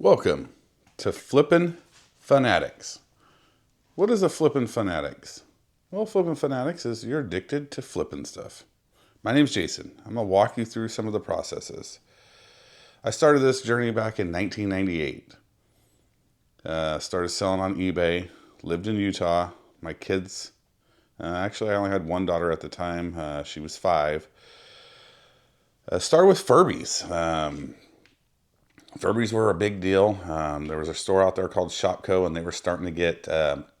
Welcome to Flippin' Fanatics. What is a Flippin' Fanatics? Well, Flippin' Fanatics is you're addicted to flipping stuff. My name's Jason. I'm going to walk you through some of the processes. I started this journey back in 1998. Started selling on eBay, lived in Utah. My kids, actually I only had one daughter at the time. She was 5. Started with Furbies. Furbies were a big deal. There was a store out there called Shopko, and they were starting to get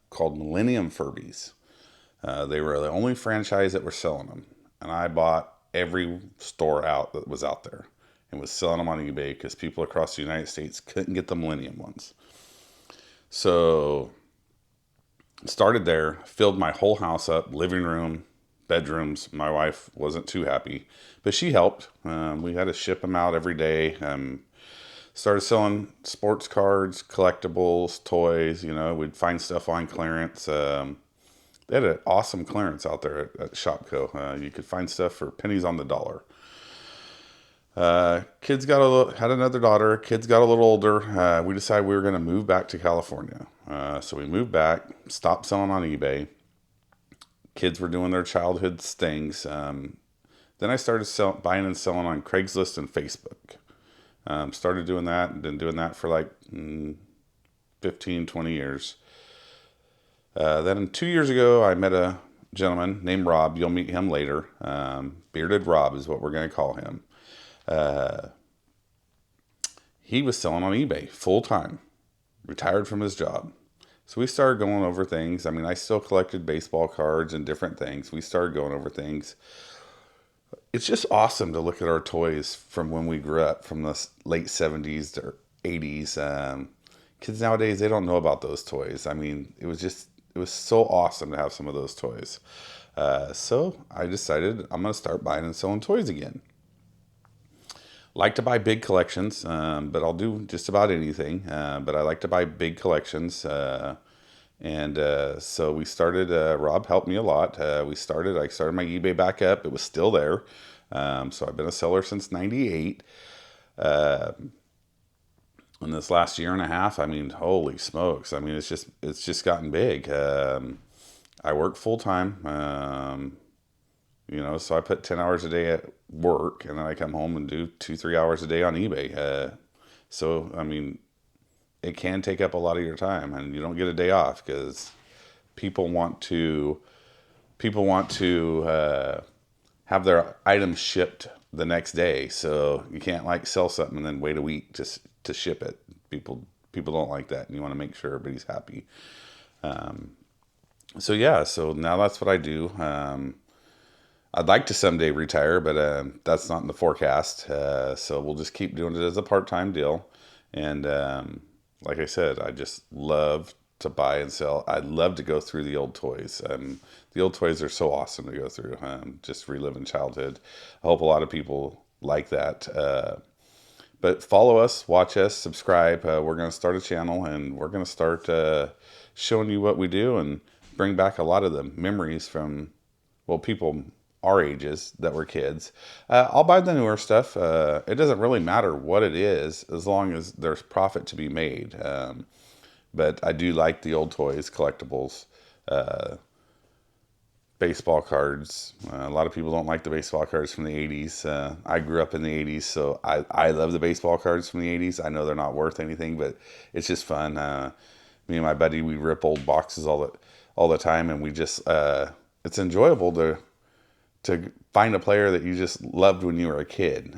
called Millennium Furbies. They were the only franchise that were selling them. And I bought every store out that was out there and was selling them on eBay because people across the United States couldn't get the Millennium ones. So started there, filled my whole house up, living room, bedrooms. My wife wasn't too happy, but she helped. We had to ship them out every day. Started selling sports cards, collectibles, toys. We'd find stuff on clearance. They had an awesome clearance out there at Shopko. You could find stuff for pennies on the dollar. Kids had another daughter. Kids got a little older. We decided we were going to move back to California. So we moved back, stopped selling on eBay. Kids were doing their childhood things. Then I started buying and selling on Craigslist and Facebook. Started doing that and been doing that for like 15, 20 years. Then 2 years ago, I met a gentleman named Rob. You'll meet him later. Bearded Rob is what we're going to call him. He was selling on eBay full time, retired from his job. So we started going over things. I still collected baseball cards and different things. We started going over things. It's just awesome to look at our toys from when we grew up, from the late 70s or 80s. Kids nowadays, they don't know about those toys. It was so awesome to have some of those toys. So I decided I'm going to start buying and selling toys again. Like to buy big collections, but I'll do just about anything. But I like to buy big collections. So we started, Rob helped me a lot. I started my eBay back up. It was still there. So I've been a seller since 98. In this last year and a half, holy smokes. It's just gotten big. I work full time. So I put 10 hours a day at work, and then I come home and do 2-3 hours a day on eBay. It can take up a lot of your time, and you don't get a day off because people want to have their items shipped the next day. So you can't sell something and then wait a week to ship it. People don't like that, and you want to make sure everybody's happy. So now that's what I do. I'd like to someday retire, but that's not in the forecast. So we'll just keep doing it as a part-time deal. And like I said, I just love to buy and sell. I love to go through the old toys. The old toys are so awesome to go through. Just reliving childhood. I hope a lot of people like that. But follow us, watch us, subscribe. We're going to start a channel, and we're going to start showing you what we do and bring back a lot of the memories from, people our ages that were kids. I'll buy the newer stuff. It doesn't really matter what it is as long as there's profit to be made. But I do like the old toys, collectibles, baseball cards. A lot of people don't like the baseball cards from the 80s. I grew up in the 80s, so I love the baseball cards from the 80s. I know they're not worth anything, but it's just fun. Me and my buddy, we rip old boxes all the time, and we just it's enjoyable to find a player that you just loved when you were a kid.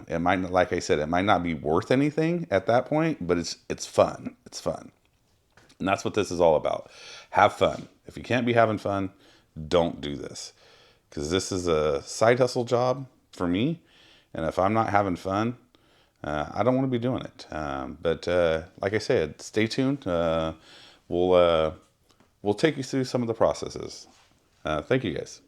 It might not, like I said, it might not be worth anything at that point, but it's fun. It's fun. And that's what this is all about. Have fun. If you can't be having fun, don't do this. Because this is a side hustle job for me. And if I'm not having fun, I don't want to be doing it. But like I said, stay tuned. We'll take you through some of the processes. Thank you guys.